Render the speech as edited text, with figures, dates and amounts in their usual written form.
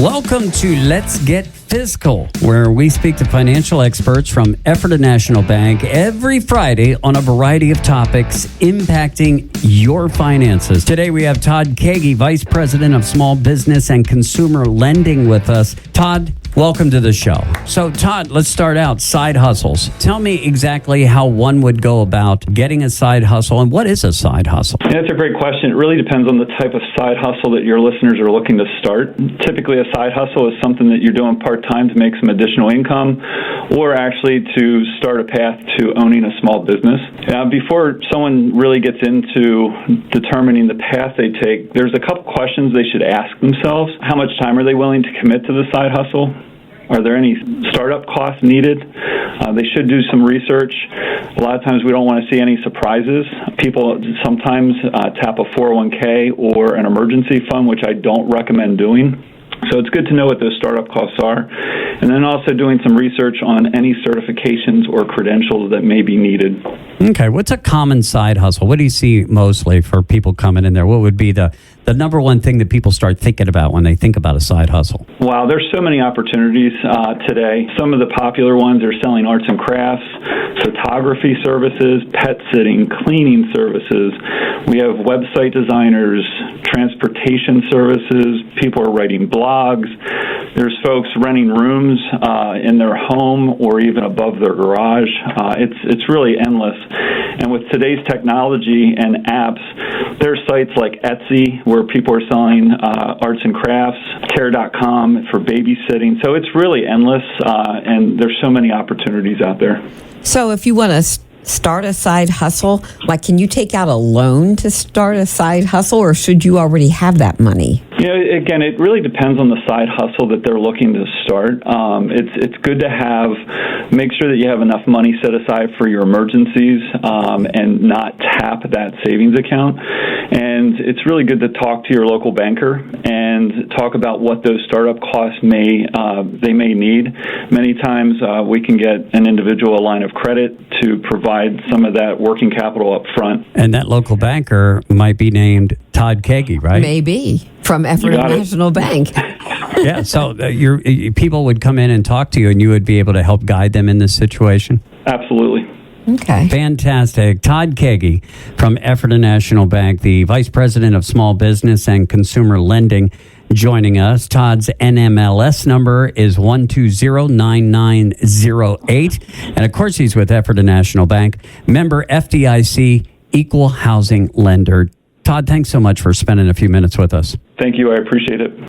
Welcome to Let's Get Fiscal, where we speak to financial experts from Ephrata National Bank every Friday on a variety of topics impacting your finances. Today we have Todd Keagy, Vice President of Small Business and Consumer Lending with us. Todd, welcome to the show. So Todd, let's start out. Side hustles. Tell me exactly how one would go about getting a side hustle, and what is a side hustle? Yeah, that's a great question. It really depends on the type of side hustle that your listeners are looking to start. Typically, a side hustle is something that you're doing part-time to make some additional income, or actually to start a path to owning a small business. Before someone really gets into determining the path they take, there's a couple questions they should ask themselves. How much time are they willing to commit to the side hustle? Are there any startup costs needed? They should do some research. A lot of times we don't want to see any surprises. People sometimes tap a 401k or an emergency fund, which I don't recommend doing. So it's good to know what those startup costs are. And then also doing some research on any certifications or credentials that may be needed. Okay, what's a common side hustle? What do you see mostly for people coming in there? What would be the number one thing that people start thinking about when they think about a side hustle? Wow, there's so many opportunities today. Some of the popular ones are selling arts and crafts, photography services, pet sitting, cleaning services. We have website designers, transportation services. People are writing blogs. There's folks renting rooms in their home or even above their garage. It's really endless. And with today's technology and apps, there's sites like Etsy where people are selling arts and crafts, Care.com for babysitting. So it's really endless, and there's so many opportunities out there. So if you want to start a side hustle, like, can you take out a loan to start a side hustle, or should you already have that money? You know, again, it really depends on the side hustle that they're looking to start. It's good to make sure that you have enough money set aside for your emergencies and not tap that savings account. And it's really good to talk to your local banker and talk about what those startup costs they may need. Many times we can get an individual a line of credit to provide some of that working capital up front. And that local banker might be named Todd Keagy, right? Maybe, from Ephrata National Bank. Yeah, so people would come in and talk to you, and you would be able to help guide them in this situation? Absolutely. Okay. Fantastic. Todd Keagy from Ephrata National Bank, the Vice President of Small Business and Consumer Lending, joining us. Todd's NMLS number is 1209908. And of course, he's with Ephrata National Bank, member FDIC, equal housing lender. Todd, thanks so much for spending a few minutes with us. Thank you. I appreciate it.